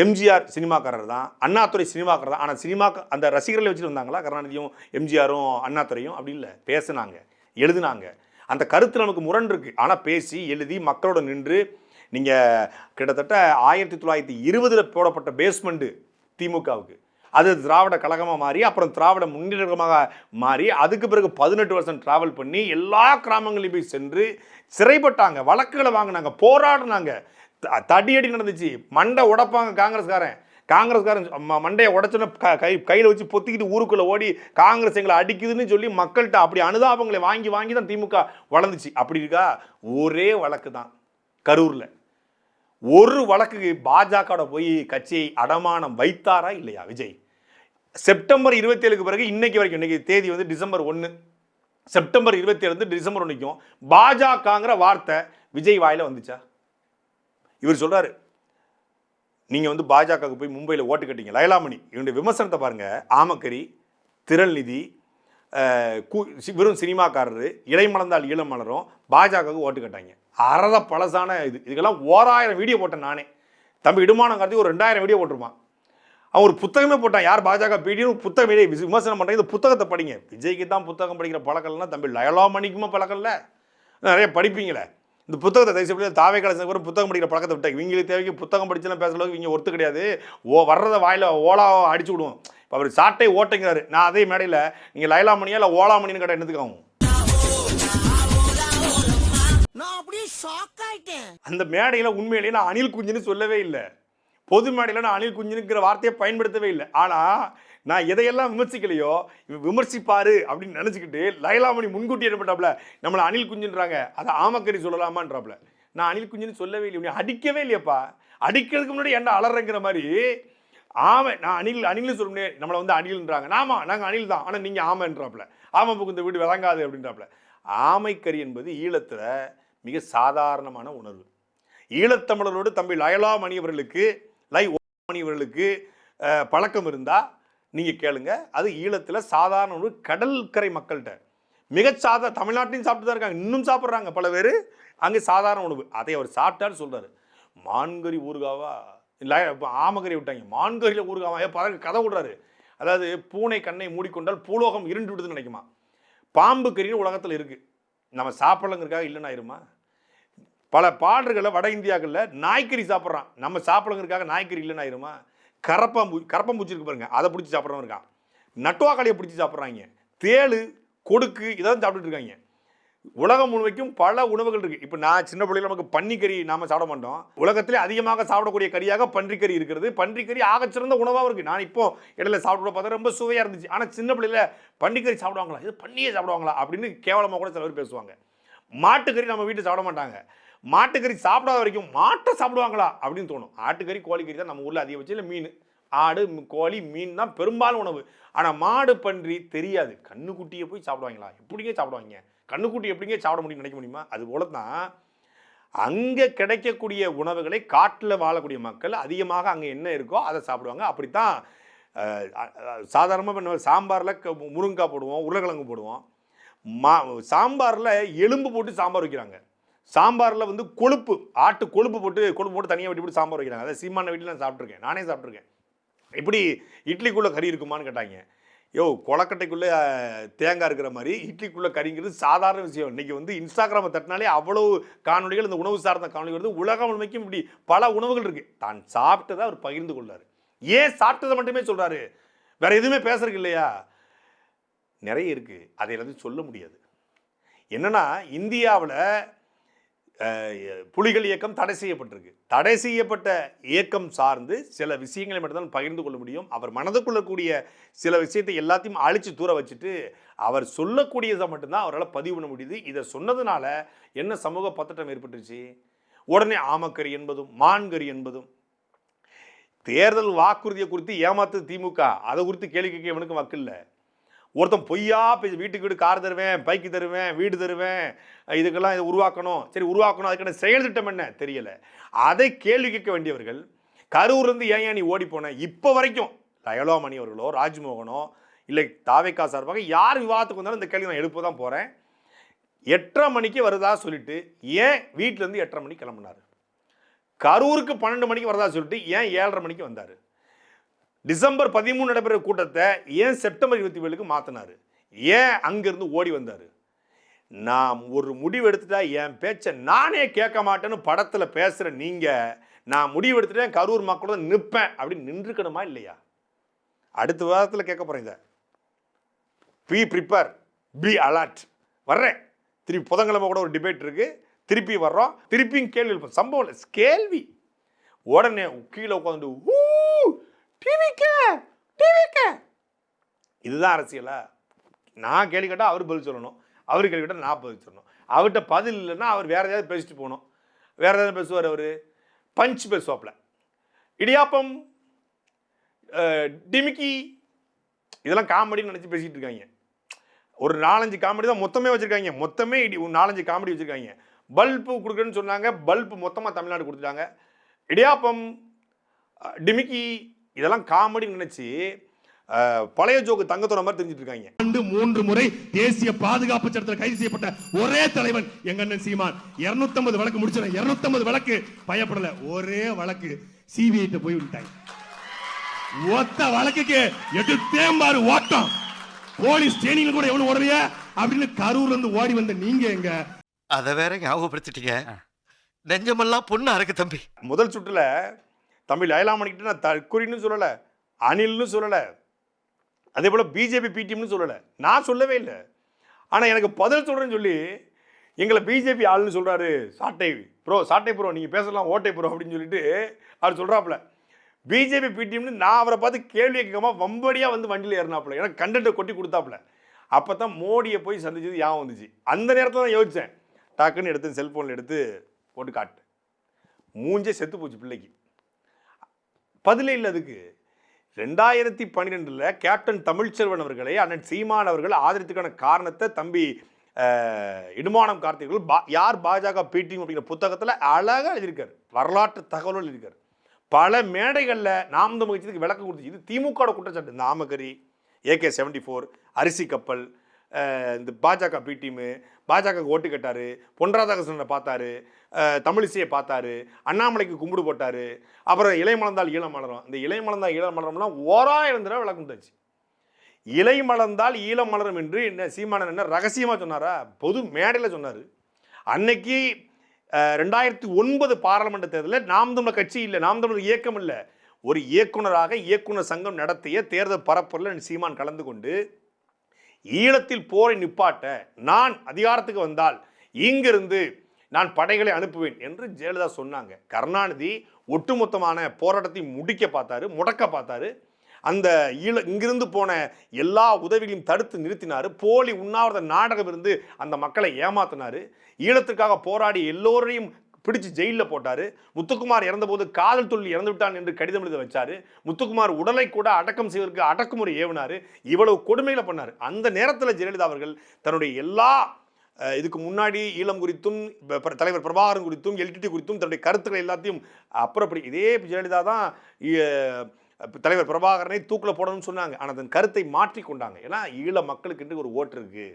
எம்ஜிஆர் சினிமாக்காரர் தான், அண்ணாதுரை சினிமாக்காரர் தான். ஆனால் அந்த ரசிகர்களை வச்சுட்டு வந்தாங்களா கருணாநிதியும் எம்ஜிஆரும் அண்ணாதுரையும்? அப்படி இல்லை. பேசுனாங்க, எழுதுனாங்க. அந்த கருத்து நமக்கு முரண் இருக்கு. ஆனால் பேசி எழுதி மக்களோட நின்று நீங்கள் கிட்டத்தட்ட 1920 போடப்பட்ட பேஸ்மெண்ட்டு திமுகவுக்கு அது திராவிட கழகமாக மாறி அப்புறம் திராவிட முன்னேற்றமாக மாறி அதுக்கு பிறகு 18 வருஷம் டிராவல் பண்ணி எல்லா கிராமங்களையும் போய் சென்று சிறைப்பட்டாங்க, வழக்குகளை வாங்கினாங்க, போராடினாங்க, தடியடி நடந்துச்சு. மண்டை உடைப்பாங்க காங்கிரஸ்காரன் மண்டையை உடைச்சோன்னு கையில் வச்சு பொத்திக்கிட்டு ஊருக்குள்ளே ஓடி காங்கிரஸ் எங்களை அடிக்குதுன்னு சொல்லி மக்கள்கிட்ட அப்படி அனுதாபங்களை வாங்கி வாங்கி தான் திமுக வளர்ந்துச்சு. அப்படி இருக்கா? ஒரே வழக்கு தான் கரூரில். ஒரு வழக்குக்கு பாஜக போய் கட்சியை அடமானம் வைத்தாரா இல்லையா விஜய்? செப்டம்பர் 27க்கு பிறகு இன்னைக்கு வரைக்கும், இன்னைக்கு தேதி டிசம்பர் 1, செப்டம்பர் 27 டிசம்பர் 1 பாஜகங்கிற வார்த்தை விஜய் வாயில வந்துச்சா? இவர் சொல்றாரு, நீங்க பாஜகவுக்கு போய் மும்பையில் ஓட்டு கட்டிங்க. லைலாமணி இவனுடைய விமர்சனத்தை பாருங்க. ஆமக்கரி, திரள்நிதி, வெறும் சினிமாக்காரரு, இலைமலர்ந்தால் ஈழம் மலரும் பாஜகவுக்கு ஓட்டு கட்டாங்க. அறத பழசான இதுக்கெல்லாம் 1000 வீடியோ போட்டேன் நானே. தம்பி இடுமானம் கார்த்தி ஒரு 2000 வீடியோ போட்டிருப்பான். அவன் ஒரு புத்தகமே போட்டான். யார் பாஜக பீடியும் புத்தகம் விமர்சனம் பண்ணுறாங்க. இந்த புத்தகத்தை படிங்க. விஜய்க்கு தான் புத்தகம் படிக்கிற பழக்கம்னா தம்பி லைலாமணிக்குமா பழக்கம் இல்லை? நிறைய படிப்பீங்களே. இந்த புத்தகத்தை தயவுசெய்து தாவே கலசம் கூட புத்தகம் படிக்கிற பழக்கத்தை விட்டாங்க. இவங்களுக்கு தேவைக்கு புத்தகம் படிச்செல்லாம் பேசுறதுக்கு இவங்க ஒத்து கிடையாது. வர்றதை வாயில ஓலா அடிச்சு விடுவோம். இப்போ அவர் சாட்டை ஓட்டைங்கிறாரு. நான் அதே மேடையில் நீங்கள் லைலாமணியா இல்லை ஓலாமணின்னு கேட்டால் என்னத்துக்கு ஆகும்? அந்த மேடையில் உண்மையிலேயே நான் அணில் குஞ்சுன்னு சொல்லவே இல்லை. பொது மேடையில் நான் அணில் குஞ்சுங்கிற வார்த்தையை பயன்படுத்தவே இல்லை. ஆனால் நான் எதையெல்லாம் விமர்சிக்கலையோ விமர்சிப்பாரு அப்படின்னு நினச்சிக்கிட்டு லைலாமணி முன்கூட்டி ஏற்பட்டாப்புல நம்மளை அணில் குஞ்சுன்றாங்க. அதை ஆமக்கறி சொல்லலாமான்றாப்புல. நான் அணில் குஞ்சுன்னு சொல்லவே இல்லை. அடிக்கவே இல்லையப்பா. அடிக்கிறதுக்கு முன்னாடி என்ன அலறங்கிற மாதிரி நான் அணில்னு சொல்ல முடியாது. நம்மளை அணில்ன்றாங்க. நாங்கள் அணில் தான், ஆனால் நீங்கள் ஆமைன்றாப்புல. ஆமை புக்கு இந்த வீடு விளங்காது அப்படின்றாப்புல. ஆமைக்கறி என்பது ஈழத்தில் மிக சாதாரணமான உணர்வு. ஈழத்தமிழரோடு தம்பி லைலாமணி அவர்களுக்கு பழக்கம் இருந்தால் நீங்கள் கேளுங்க. அது ஈழத்தில் சாதாரண உணவு. கடற்கரை மக்கள்கிட்ட தமிழ்நாட்டிலையும் சாப்பிட்டு தான் இருக்காங்க, இன்னும் சாப்பிட்றாங்க பல பேர். அங்கே சாதாரண உணவு. அதை அவர் சாப்பிட்டான்னு சொல்கிறாரு. மான்கறி ஊறுகாவா இல்லை ஆமக்கறி விட்டாங்க, மான்கறியில் ஊறுகாவா பறக்க கதை விடுறாரு. அதாவது பூனை கண்ணை மூடிக்கொண்டால் பூலோகம் இருண்டு விடுதுன்னு நினைக்குமா. பாம்பு கறின்னு உலகத்தில் இருக்குது. நம்ம சாப்பிடலங்கிறதுக்காக இல்லைன்னு ஆயிருமா? பல பாடல்களில் வட இந்தியாக்களில் நாய்க்கறி சாப்பிட்றான். நம்ம சாப்பிடலங்கிறதுக்காக நாய்க்கறி இல்லைன்னு ஆயிருமா? கரப்பாம்பூச்சி இருக்கு பாருங்க, அதை பிடிச்சி சாப்பிட்றவங்க இருக்கான். நட்டுவாக்காளியை பிடிச்சி சாப்பிட்றாங்க. தேளு, கொடுக்கு இதெல்லாம் சாப்பிட்டுட்டு இருக்காங்க. உலகம் முழுமைக்கும் பல உணவுகள் இருக்குது. இப்போ நான் சின்ன பிள்ளைகள் நமக்கு பன்னிக்கறி நாம் சாப்பிட மாட்டோம். உலகத்திலே அதிகமாக சாப்பிடக்கூடிய கறியாக பன்றிக்கறி இருக்கிறது. பன்றிக்கறி ஆகச்சிறந்த உணவாக இருக்குது. நான் இப்போ இடையில சாப்பிட பார்த்தா ரொம்ப சுவையாக இருந்துச்சு. ஆனால் சின்ன பிள்ளையில் பன்னிக்கறி சாப்பிடுவாங்களா, இது பண்ணியே சாப்பிடுவாங்களா அப்படின்னு கேவலமாக கூட சில பேர் பேசுவாங்க. மாட்டுக்கறி நம்ம வீட்டில் சாப்பிட மாட்டாங்க. மாட்டுக்கறி சாப்பிடாத வரைக்கும் மாட்டை சாப்பிடுவாங்களா அப்படின்னு தோணும். ஆட்டுக்கறி கோழிக்கறி தான் நம்ம ஊரில் அதிகபட்சம், இல்லை மீன், ஆடு கோழி மீன் தான் பெரும்பாலும் உணவு. ஆனால் மாடு பன்றி தெரியாது. கண்ணுக்குட்டியை போய் சாப்பிடுவாங்களா? எப்படிங்க சாப்பிடுவாங்க? கண்ணுக்குட்டி எப்படிங்க சாப்பிட முடியும்னு நினைக்க முடியுமா? அது போல தான் அங்கே கிடைக்கக்கூடிய உணவுகளை காட்டில் வாழக்கூடிய மக்கள் அதிகமாக அங்கே என்ன இருக்கோ அதை சாப்பிடுவாங்க. அப்படித்தான் சாதாரணமாக சாம்பாரில் முருங்கைக்காய் போடுவோம், உருளைக்கிழங்கு போடுவோம். சாம்பாரில் எலும்பு போட்டு சாம்பார் வைக்கிறாங்க. சாம்பாரில் வந்து கொழுப்பு, ஆட்டு கொழுப்பு போட்டு தனியாக வெட்டி போட்டு சாம்பார் வைக்கிறாங்க. அதை சீமான வீட்டில் நான் சாப்பிட்ருக்கேன், நானே சாப்பிட்ருக்கேன். இப்படி இட்லிக்குள்ளே கறி இருக்குமான்னு கேட்டாங்க. யோ, கொலக்கட்டைக்குள்ளே தேங்காய் இருக்கிற மாதிரி இட்லிக்குள்ளே கறிங்கிறது சாதாரண விஷயம். இன்றைக்கி வந்து இன்ஸ்டாகிராமை தட்டினாலே அவ்வளோ காணொலிகள், இந்த உணவு சார்ந்த காணொலி வருது. உலகம் முழுமைக்கும் இப்படி பல உணவுகள் இருக்குது. தான் சாப்பிட்டதை அவர் பகிர்ந்து கொள்ளார். ஏன் சாப்பிட்டதை மட்டுமே சொல்கிறாரு? வேறு எதுவுமே பேசுறதுக்கு இல்லையா? நிறைய இருக்குது, அதை எல்லாத்தையும் சொல்ல முடியாது. என்னன்னா, இந்தியாவில் புலிகள் இயக்கம் தடை செய்யப்பட்டிருக்கு. தடை செய்யப்பட்ட இயக்கம் சார்ந்து சில விஷயங்களை மட்டும்தான் பகிர்ந்து கொள்ள முடியும். அவர் மனதுக்குள்ளக்கூடிய சில விஷயத்தை எல்லாத்தையும் அழிச்சு தூர வச்சுட்டு அவர் சொல்லக்கூடியதை மட்டும்தான் அவரால் பதிவு பண்ண முடியுது. இதை சொன்னதுனால என்ன சமூக பதட்டம் ஏற்பட்டுருச்சு? உடனே ஆமக்கறி என்பதும் மான்கறி என்பதும், தேர்தல் வாக்குறுதியை குறித்து ஏமாத்து திமுக, அதை குறித்து கேள்வி கேட்க இவனுக்கு வக்கு இல்லை. ஒருத்தன் பொய்யா வீட்டுக்கு வீடு கார் தருவேன், பைக்கு தருவேன், வீடு தருவேன், இதுக்கெல்லாம் இதை உருவாக்கணும். சரி, உருவாக்கணும், அதுக்கான செயல் திட்டம் என்ன தெரியலை. அதை கேள்வி கேட்க வேண்டியவர்கள் கரூர்லேருந்து ஏன் நீ ஓடி போன? இப்போ வரைக்கும் லயலோமணி அவர்களோ ராஜ்மோகனோ இல்லை தாவேக்கா சார்பாக யார் விவாதத்துக்கு வந்தாலும் இந்த கேள்வி நான் எழுப்ப தான் போகிறேன். 8:30 மணிக்கு வருதா சொல்லிட்டு ஏன் வீட்டிலேருந்து 8:30 மணிக்கு கிளம்புனார்? கரூருக்கு 12 மணிக்கு வரதா சொல்லிட்டு ஏன் 7:30 மணிக்கு வந்தார்? டிசம்பர் 13 நடைபெற கூட்டத்தை ஏன் செப்டம்பர் 27க்கு மாற்றினார்? ஏன் அங்கேருந்து ஓடி வந்தார்? நான் ஒரு முடிவு எடுத்துட்டா என் பேச்சை நானே கேட்க மாட்டேன்னு படத்தில் பேசுகிற நீங்கள், நான் முடிவு எடுத்துட்டேன் கரூர் மக்களோட நிற்பேன் அப்படின்னு நின்றுக்கணுமா இல்லையா? அடுத்த வாரத்தில் கேட்க போகிறேன். இதை பி ப்ரிப்பேர், பி அலர்ட். வர்றேன், திருப்பி புதன்கிழமை கூட ஒரு டிபேட் இருக்குது, திருப்பி வர்றோம், திருப்பியும் கேள்வி இருப்போம். சம்பவம் இல்லை, கேள்வி. உடனே கீழே உட்காந்து இதுதான் அரசியலா? நான் கேள்வி கேட்டால் அவர் பதில் சொல்லணும், அவர் கேள்வி கேட்டால் நான் பதில் சொல்லணும். அவர்கிட்ட பதில் இல்லைன்னா அவர் வேற ஏதாவது பேசிட்டு போகணும். வேற ஏதாவது பேசுவார். அவர் பஞ்ச் பேசுவாப்ல, இடியாப்பம், டிமிக்கி, இதெல்லாம் காமெடின்னு நினச்சி பேசிகிட்டு இருக்காங்க. ஒரு 4-5 காமெடி தான் மொத்தமே வச்சுருக்காங்க. மொத்தமே 4-5 காமெடி வச்சுருக்காங்க. பல்பு கொடுக்குறேன்னு சொன்னாங்க, பல்பு மொத்தமாக தமிழ்நாடு கொடுத்துட்டாங்க. இடியாப்பம், டிமிக்கி, இதெல்லாம் காமெடின்னு நினைச்சு பழைய ஜோக்கு தங்கத்தோட மாதிரி தெரிஞ்சிட்டு இருக்காங்க. 3 முறை தேசிய பாதுகாப்பு சட்டத்தில் கைது செய்யப்பட்ட ஒரே தலைவன் எங்க அண்ணன் சீமான். 250 வழக்கு முடிச்சல, 250 வழக்கு பயப்படல, ஒரே வழக்கு சிபிஐ போய் விட்டாங்க. ஒத்த வழக்குக்கு எடுத்தேம்பாரு ஓட்டம். போலீஸ் ட்ரெயினிங் கூட எவ்வளவு ஓடுறிய அப்படின்னு கரூர்ல இருந்து ஓடி வந்த நீங்க எங்க? அத வேற ஞாபகப்படுத்திட்டீங்க. நெஞ்சமெல்லாம் பொண்ணா இருக்கு தம்பி. முதல் சுற்றுல தம்பி லயலாமணிக்கிட்ட நான் தற்குறின்னு சொல்லலை, அணில்னு சொல்லலை, அதே போல் பிஜேபி பிடிஎம்னு சொல்லலை, நான் சொல்லவே இல்லை. ஆனால் எனக்கு பதில் சொல்கிறேன்னு சொல்லி எங்களை பிஜேபி ஆளுன்னு சொல்கிறாரு. சாட்டை ப்ரோ நீங்கள் பேசலாம், ஓட்டை ப்ரோ அப்படின்னு சொல்லிட்டு அவர் சொல்கிறாப்புல. பிஜேபி பிடிஎம்னு நான் அவரை பார்த்து கேள்வி கேட்காம வம்படியாக வந்து வண்டியில் ஏறினாப்புல, எனக்கு கண்டென்ட்டை கொட்டி கொடுத்தாப்புல. அப்போ தான் மோடியை போய் சந்திச்சது ஞாபகம் வந்துச்சு. அந்த நேரத்தில் தான் யோசித்தேன். டக்குன்னு எடுத்து செல்ஃபோனில் எடுத்து போட்டு காட்டு, மூஞ்சே செத்து போச்சு பிள்ளைக்கு. பதிலே இல்லை அதுக்கு. 2012 கேப்டன் தமிழ்ச்செல்வன் அவர்களை அண்ணன் சீமான் அவர்கள் ஆதரித்துக்கான காரணத்தை தம்பி இடுமானம் கார்த்திகர்கள் யார் பாஜக பிடிஎம் அப்படிங்கிற புத்தகத்தில் அழகாக எழுதியிருக்காரு. வரலாற்று தகவல்கள் இருக்கார். பல மேடைகளில் நாம் தமிழ் கட்சிக்கு விளக்கம் கொடுத்து. இது திமுக குற்றச்சாட்டு. இந்த ஆமக்கறி, AK-74, அரிசி கப்பல், இந்த பாஜக பிடிஎம்மு, பாஜக ஓட்டு கட்டாரு, பொன் ராதாகிருஷ்ணனை பார்த்தாரு, தமிழிசையை பார்த்தாரு, அண்ணாமலைக்கு கும்பிடு போட்டாரு, அப்புறம் இலை மலர்ந்தால் ஈழம் மலரும். இந்த இலை மலர்ந்தால் ஈழம் மலரம்லாம் 1000 தடவை விளக்கம் தச்சு. இலை மலர்ந்தால் ஈழம் மலரும் என்று என்ன சீமானன் என்ன ரகசியமாக சொன்னாரா? பொது மேடையில் சொன்னார். அன்னைக்கு 2009 பாராளுமன்ற தேர்தலில் நாம் தமிழர் கட்சி இல்லை, நாம் தமிழர் இயக்கம் இல்லை, ஒரு இயக்குனராக இயக்குனர் சங்கம் நடத்திய தேர்தல் பரப்புரையில் சீமான் கலந்து கொண்டு ஈழத்தில் போரை நிப்பாட்ட நான் அதிகாரத்துக்கு வந்தால் இங்கிருந்து நான் படைகளை அனுப்புவேன் என்று ஜெயலலிதா சொன்னாங்க. கருணாநிதி ஒட்டுமொத்தமான போராட்டத்தை முடக்க பார்த்தாரு. அந்த இங்கிருந்து போன எல்லா உதவிகளையும் தடுத்து நிறுத்தினார். போலி உண்ணாவிரத நாடகம் இருந்து அந்த மக்களை ஏமாத்தினார். ஈழத்துக்காக போராடி எல்லோரையும் பிடிச்சு ஜெயிலில் போட்டாரு. முத்துக்குமார் இறந்தபோது காதல் துள்ளி இறந்து விட்டான் என்று கடிதம் எழுத வச்சாரு. முத்துக்குமார் உடலை கூட அடக்கம் செய்வதற்கு அடக்குமுறை ஏவினாரு. இவ்வளவு கொடுமைகளை பண்ணாரு. அந்த நேரத்தில் ஜெயலலிதா அவர்கள் தன்னுடைய எல்லா இதுக்கு முன்னாடி ஈழம் குறித்தும் தலைவர் பிரபாகரன் குறித்தும் எல்டிடி குறித்தும் தன்னுடைய கருத்துக்களை எல்லாத்தையும் அப்புறப்படி இதே ஜெயலலிதா தான் தலைவர் பிரபாகரனை தூக்கில் போடணும்னு சொன்னாங்க. ஆனால் அதன் கருத்தை மாற்றி கொண்டாங்க. ஏன்னா ஈழ மக்களுக்கு ஒரு ஓட்டு இருக்கு,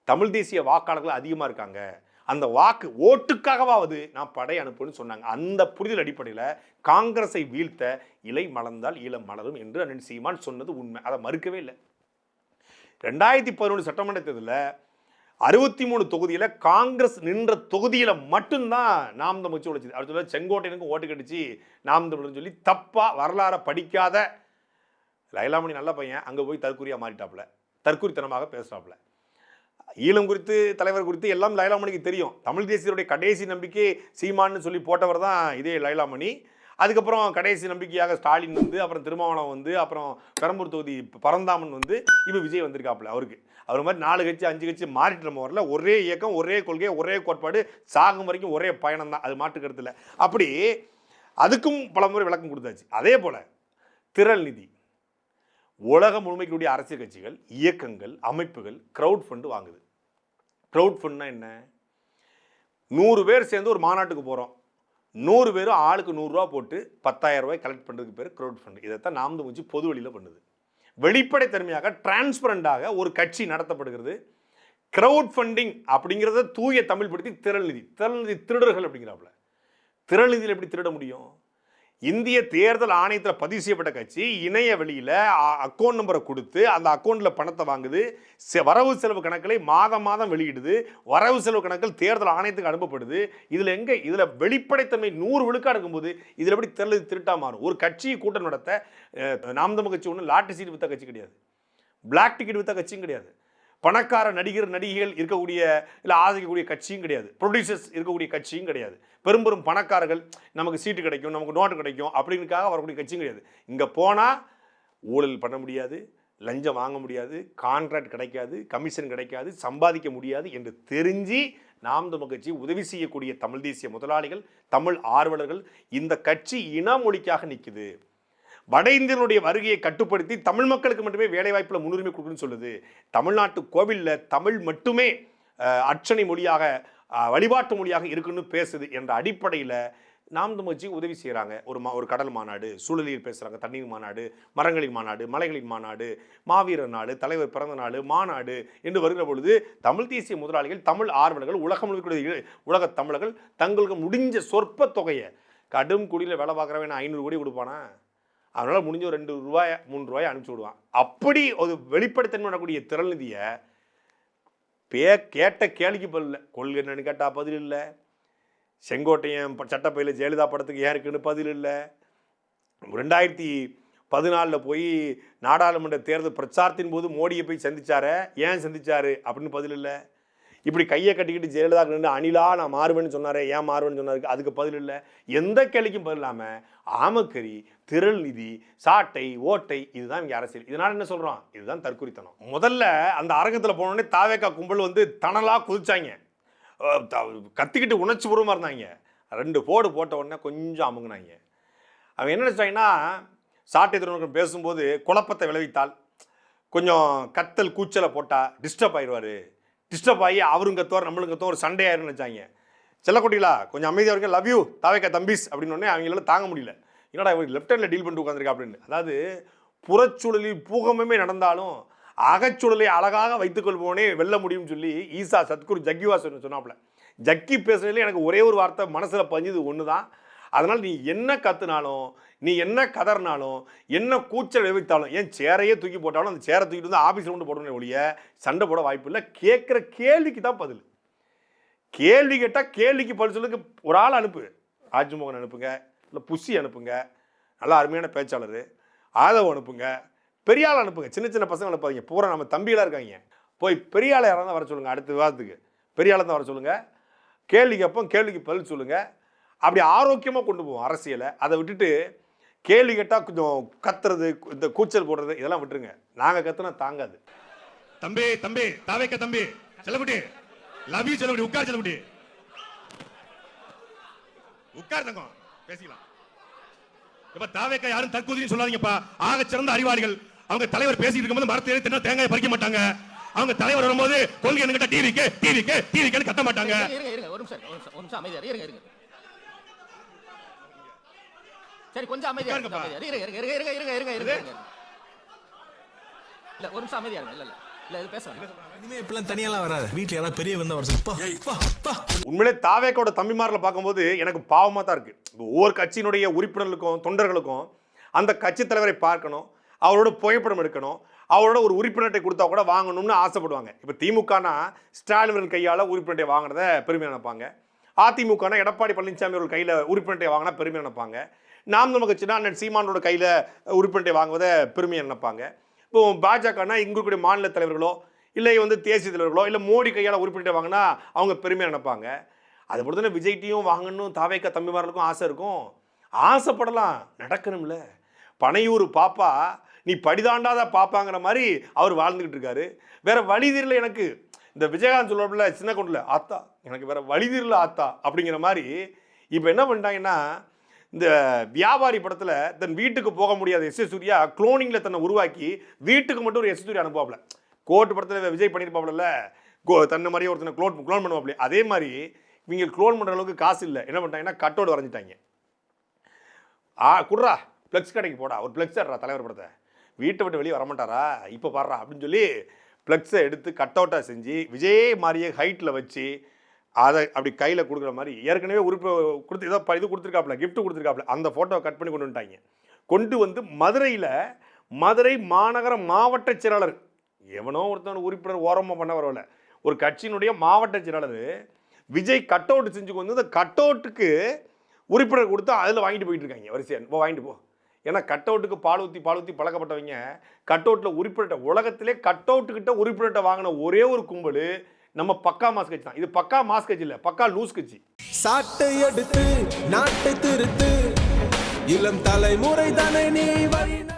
தமிழ் தேசிய வாக்காளர்கள் அதிகமாக இருக்காங்க, அந்த வாக்கு ஓட்டுக்காகவாவது நான் படை அனுப்புன்னு சொன்னாங்க. அந்த புரிதல் அடிப்படையில் காங்கிரஸை வீழ்த்த இலை மலர்ந்தால் ஈழம் மலரும் என்று அண்ணன் சீமான் சொன்னது உண்மை. அதை மறுக்கவே இல்லை. 2011 சட்டமன்ற தேர்தலில் 63 தொகுதியில் காங்கிரஸ் நின்ற தொகுதியில் மட்டும்தான் நாம் தமிழ் கட்சி உழைச்சது. அவர் சொல்ல செங்கோட்டையனுக்கும் ஓட்டு கட்டிச்சு நாம் தமிழ்னு சொல்லி தப்பாக வரலாறை படிக்காத லைலாமணி நல்ல பையன் அங்கே போய் தற்கொலையாக மாறிட்டாப்புல, தற்கொலைத்தனமாக பேசுகிறாப்புல. ஈழம் குறித்து தலைவர் குறித்து எல்லாம் லைலாமணிக்கு தெரியும். தமிழ் தேசியருடைய கடைசி நம்பிக்கை சீமான்னு சொல்லி போட்டவர் தான் இதே லைலாமணி. அதுக்கப்புறம் கடைசி நம்பிக்கையாக ஸ்டாலின் வந்து, அப்புறம் திருமாவளவன் வந்து, அப்புறம் பெரம்பூர் தொகுதி பரந்தாமன் வந்து, இப்போ விஜய் வந்திருக்காப்புல. அவருக்கு அவர் மாதிரி 4 கட்சி 5 கட்சி மாறிட்டு நம்ம வரல. ஒரே இயக்கம், ஒரே கொள்கை, ஒரே கோட்பாடு, சாகும் வரைக்கும் ஒரே பயணம் தான். அது மாற்று கருத்தில். அப்படி அதுக்கும் பல முறை விளக்கம் கொடுத்தாச்சு. அதே போல் திரள் நிதி, உலகம் முழுமைக்குரிய அரசியல் கட்சிகள், இயக்கங்கள், அமைப்புகள் க்ரௌட் ஃபண்டு வாங்குது. க்ரௌட் ஃபண்ட்னா என்ன? 100 பேர் சேர்ந்து ஒரு மாநாட்டுக்கு போகிறோம். 100 பேரும் ஆளுக்கு 100 ரூபா போட்டு 10,000 ரூபாய் கலெக்ட் பண்ணுறதுக்கு பேர் க்ரௌட் ஃபண்டு. இதைத்தான் நாம் தமிழ் கட்சி பொது வழியில் பண்ணுது. வெளிப்படைத்தன்மையாக டிரான்ஸ்பரண்டாக ஒரு கட்சி நடத்தப்படுகிறது. க்ரௌட் ஃபண்டிங் அப்படிங்கிறத தூய தமிழ் படுத்தி திரள் நிதி. திரள் நிதி திருடர்கள் அப்படிங்கிறாப்புல. திரள் நிதியில் எப்படி திருட முடியும்? இந்திய தேர்தல் ஆணையத்தில் பதிவு செய்யப்பட்ட கட்சி இணைய வெளியில் அக்கௌண்ட் நம்பரை கொடுத்து அந்த அக்கௌண்ட்டில் பணத்தை வாங்குது. வரவு செலவு கணக்குகளை மாதம் வெளியிடுது. வரவு செலவு கணக்கில் தேர்தல் ஆணையத்துக்கு அனுப்பப்படுது. இதில் எங்கே இதில் வெளிப்படைத்தன்மை 100 விழுக்காடு இருக்கும்போது இதில் எப்படி திரள் திருட்டா மாறும்? ஒரு கட்சியை கூட்டம் நடத்த நாம் தமிழ் கட்சி ஒன்றும் லாட்டரி சீட் விற்ற கட்சி கிடையாது, பிளாக் டிக்கெட் விற்ற கட்சியும் கிடையாது, பணக்கார நடிகர் நடிகைகள் இருக்கக்கூடிய இல்லை ஆதரிக்கக்கூடிய கட்சியும் கிடையாது, ப்ரொடியூசர்ஸ் இருக்கக்கூடிய கட்சியும் கிடையாது, பெரும் பணக்காரர்கள் நமக்கு சீட்டு கிடைக்கும், நமக்கு நோட்டு கிடைக்கும் அப்படின்னுக்காக வரக்கூடிய கட்சியும் கிடையாது. இங்கே போனால் ஊழல் பண்ண முடியாது, லஞ்சம் வாங்க முடியாது, கான்ட்ராக்ட் கிடைக்காது, கமிஷன் கிடைக்காது, சம்பாதிக்க முடியாது என்று தெரிஞ்சு நாம் தமிழ் கட்சி உதவி செய்யக்கூடிய தமிழ் தேசிய முதலாளிகள், தமிழ் ஆர்வலர்கள், இந்த கட்சி இன மொழிக்காக நிற்குது. வட இந்தியனுடைய வருகையை கட்டுப்படுத்தி தமிழ் மக்களுக்கு மட்டுமே வேலை வாய்ப்பில் முன்னுரிமை கொடுக்குன்னு சொல்லுது. தமிழ்நாட்டு கோவிலில் தமிழ் மட்டுமே அர்ச்சனை மொழியாக, வழிபாட்டு மொழியாக இருக்குன்னு பேசுது என்ற அடிப்படையில் நாம் தமிழ் கட்சி உதவி செய்கிறாங்க. ஒரு கடல் மாநாடு, சூழலில் பேசுகிறாங்க, தண்ணீர் மாநாடு, மரங்களின் மாநாடு, மலைகளின் மாநாடு, மாவீரர் நாடு, தலைவர் பிறந்த நாடு, மாநாடு என்று வருகிற பொழுது தமிழ் தேசிய முதலாளிகள், தமிழ் ஆர்வலர்கள், உலகம் முழுக்க உலக தமிழர்கள் தங்களுக்கு முடிஞ்ச சொற்ப தொகையை, கடும் குடியில் வேலை பார்க்குறவன் 500 கோடி கொடுப்பானா? அதனால் முடிஞ்ச ஒரு 2 ரூபாய் 3 ரூபாய் அனுப்பிச்சி விடுவான். அப்படி ஒரு வெளிப்படைத்தன்மை பண்ணக்கூடிய திரள் நிதியை கேட்ட கேள்விக்கு பதில் இல்லை. கொள்கை என்னன்னு கேட்டால் பதில் இல்லை. செங்கோட்டையன் சட்டப்பையில் ஜெயலலிதா படத்துக்கு ஏன் இருக்குன்னு பதில் இல்லை. 2014 போய் நாடாளுமன்ற தேர்தல் பிரச்சாரத்தின் போது மோடியை போய் சந்திச்சாரு, ஏன் சந்திச்சாரு அப்படின்னு பதில் இல்லை. இப்படி கையை கட்டிக்கிட்டு ஜெயலலிதா நின்று அணிலா நான் மாறுவேன்னு சொன்னாரே, ஏன் மாறுவேன்னு சொன்னாருக்கு, அதுக்கு பதில் இல்லை. எந்த கேள்விக்கும் பதில் இல்லாமல் ஆமக்கறி, திரள் நிதி, சாட்டை, ஓட்டை, இதுதான் இங்கே அரசியல். இதனால் என்ன சொல்கிறோம்? இதுதான் தற்குறித்தனம். முதல்ல அந்த அரங்கத்தில் போனோடனே தாவேக்கா கும்பல் வந்து தனலாக குதிச்சாங்க, கத்திக்கிட்டு உணர்ச்சி பூர்வமாக இருந்தாங்க. 2 போடு போட்ட உடனே கொஞ்சம் அமுங்கினாங்க. அவன் என்ன நினச்சாங்கன்னா, சாட்டை திருநோக்கம் பேசும்போது குழப்பத்தை விளைவித்தால், கொஞ்சம் கத்தல் கூச்சலை போட்டால் டிஸ்டர்ப் ஆயிடுவார், டிஸ்டர்ப் ஆகி அவரும் கத்துவார் நம்மளும் கத்துவோம், ஒரு சண்டே ஆயிருன்னு நினச்சாங்க. செல்லக்குட்டிகளா கொஞ்சம் அமைதியாக இருக்க, லவ் யூ தாவேக்கா தம்பிஸ் அப்படின்னு அவங்களால தாங்க முடியல. என்னடா இவர் லெஃப்ட் ஹேண்டில் டீல் பண்ணிட்டு உட்காந்துருக்கா அப்படின்னு. அதாவது புறச்சூழலில் பூகமே நடந்தாலும் அகச்சூழலை அழகாக வைத்துக்கொள்வோனே வெல்ல முடியும்னு சொல்லி ஈசா சத்குரு ஜக்கிவா சொன்னாப்புல. ஜக்கி பேசுறதுல எனக்கு ஒரே ஒரு வார்த்தை மனசில் பதிஞ்சது ஒன்று தான். அதனால் நீ என்ன கத்துனாலும், நீ என்ன கதறினாலும், என்ன கூச்சல் விளைவித்தாலும், ஏன் சேரையே தூக்கி போட்டாலும் அந்த சேரை தூக்கிட்டு வந்து ஆஃபீஸில் கொண்டு போடணும் ஒழிய சண்டை போட வாய்ப்பு இல்லை. கேட்குற கேள்விக்கு தான் பதில். கேள்வி கேட்டால் கேள்விக்கு பதில் சொல்லுங்க. ஒரு ஆள் அனுப்பு, ராஜ்மோகன் அனுப்புங்க, இல்லை புஷி அனுப்புங்க, நல்லா அருமையான பேச்சாளர் ஆதவ் அனுப்புங்க, பெரிய ஆள் அனுப்புங்க. சின்ன சின்ன பசங்க அனுப்பாதீங்க, பூரா நம்ம தம்பிகளாக இருக்காங்க. போய் பெரிய ஆளை யாராவது வர சொல்லுங்கள், அடுத்த விவாதத்துக்கு பெரிய ஆளை தான் வர சொல்லுங்கள். கேள்வி கேட்போம், கேள்விக்கு பதில் சொல்லுங்கள். அப்படி ஆரோக்கியமாக கொண்டு போவோம் அரசியலை. அதை விட்டுட்டு கேள்வி கேட்டால் கொஞ்சம் கத்துறது, இந்த கூச்சல் போடுறது இதெல்லாம் விட்டுருங்க. நாங்கள் கத்துனா தாங்காது. தம்பி தம்பி தாவேக்கா தம்பி செல்லக்குட்டி, லவ் யூ செல்லக்குட்டி, உட்கார் செல்லக்குட்டி. உட்கார் தங்கம், பேசிக்கலாம். இப்ப தாவேக்கா யாரும் தற்கொலைன்னு சொல்லாதீங்கப்பா. ஆக சிறந்த அறிவாளிகள். அவங்க தலைவர் பேசிட்டு இருக்கும்போது மரத்தை தின்ன தேங்காய் பறிக்க மாட்டாங்க. அவங்க தலைவர் வரும்போது கொள்கை என்கிட்ட டிவிக்கு கத்த மாட்டாங்க. இருங்க ஒரு நிமிஷம் அமைதியா இருங்க. சரி கொஞ்சம் அமைதியா இருங்க. இருங்க. இல்ல ஒரு நிமிஷம் அமைதியா இருங்க. இல்ல இது பேசலாம். இனிமே இப்பெல்லாம் தனியெல்லாம் வராது. வீட்டுல யாராவது பெரிய வந்தா வர உண்மையிலே தாவேக்கோட தம்பிமாரில் பார்க்கும்போது எனக்கு பாவமாக தான் இருக்கு. ஒவ்வொரு கட்சியினுடைய உறுப்பினர்களுக்கும் தொண்டர்களுக்கும் அந்த கட்சி தலைவரை பார்க்கணும், அவரோட புகைப்படம் எடுக்கணும், அவரோட ஒரு உறுப்பினரை கொடுத்தா கூட வாங்கணும்னு ஆசைப்படுவாங்க. இப்போ திமுகனா ஸ்டாலின் கையால் உறுப்பினரை வாங்கினத பெருமையாக நினைப்பாங்க. அதிமுகனா எடப்பாடி பழனிசாமி அவர்கள் கையில் உறுப்பினரை வாங்கினா பெருமையாக நினைப்பாங்க. நாம் நம்ம கட்சினா அண்ணன் சீமானோட கையில் உறுப்பினரை வாங்குவதை பெருமையாக நினைப்பாங்க. இப்போ பாஜகனா இங்கக்கூடிய மாநில தலைவர்களோ இல்லை தேசிய தலைவர்களோ இல்லை மோடி கையால் உறுப்பினரை வாங்கினா அவங்க பெருமையாக நினைப்பாங்க. அது போல தானே விஜய்டியும் வாங்கணும் தாவேக்கா தம்பிமார்களுக்கும் ஆசை இருக்கும். ஆசைப்படலாம், நடக்கணும்ல. பனையூர் பாப்பா நீ படிதாண்டாத பாப்பாங்கிற மாதிரி அவர் வாழ்ந்துக்கிட்டு இருக்காரு. வேற வழி தெரியல எனக்கு. இந்த விஜயகாந்த் சொல்ல சின்ன கொண்டில் ஆத்தா எனக்கு வேற வழி தெரியல ஆத்தா அப்படிங்கிற மாதிரி இப்போ என்ன பண்ணிட்டாங்கன்னா, இந்த வியாபாரி படத்தில் தன் வீட்டுக்கு போக முடியாத எஸ் சூர்யா குளோனிங்கில் தன்னை உருவாக்கி வீட்டுக்கு மட்டும் ஒரு எஸ் சூர்யா அனுப்புவாப்ல. கோர்ட் படத்தில் விஜய் பண்ணியிருப்பாப்ல, தன்னை மாதிரியே ஒருத்தனை க்ளோன் பண்ணுவாப்ல. அதே மாதிரி இவங்க க்ளோன் பண்ணுற அளவுக்கு காசு இல்லை. என்ன பண்ணிட்டாங்கன்னா கட்டோடு வரைஞ்சிட்டாங்க. குட்ரா ஃப்ளெக்ஸ் கடைக்கு போடா, ஒரு ஃப்ளெக்ஸ் ஆடுறா தலைவர் படத்தை, வீட்டை விட்டு வெளியே வரமாட்டாரா இப்போ பாடுறா அப்படின்னு சொல்லி ஃப்ளெக்ஸை எடுத்து கட் அவுட்டாக செஞ்சு விஜய் மாதிரியே ஹைட்டில் வச்சு அதை அப்படி கையில் கொடுக்குற மாதிரி ஏற்கனவே உறுப்பு கொடுத்து ஏதோ இது கொடுத்துருக்காப்புல, கிஃப்ட் கொடுத்துருக்காப்புல, அந்த ஃபோட்டோவை கட் பண்ணி கொண்டு வந்துட்டாங்க. கொண்டு வந்து மதுரை மாநகர மாவட்ட செயலாளர், எவனோ ஒருத்தன் உறுப்பினர் ஓரமாக பண்ண வரவில்ல, ஒரு கட்சியினுடைய மாவட்ட செயலாளர் விஜய் கட் அவுட் செஞ்சு கொண்டு வந்து அந்த கட் அவுட்டுக்கு உறுப்பினர் கொடுத்து அதில் வாங்கிட்டு போயிட்டு இருக்காங்க வரிசையாக. இப்போ வாங்கிட்டு போ. ஏன்னா கட் அவுட்டுக்கு பால் ஊற்றி பழக்கப்பட்டவங்க கட் அவுட்டில் உறுப்பினர்கிட்ட, உலகத்திலே கட் அவுட்டுக்கிட்ட உறுப்பினர்கிட்ட வாங்கின ஒரே ஒரு கும்பல் நம்ம பக்கா மாஸ் கட்சி தான். இது பக்கா மாஸ் கட்சி இல்லை, பக்கா லூஸ் கட்சி. சாட்டை எடுத்து நாட்டை திருத்து, இளம் தலைமுறை தானே நீ வழி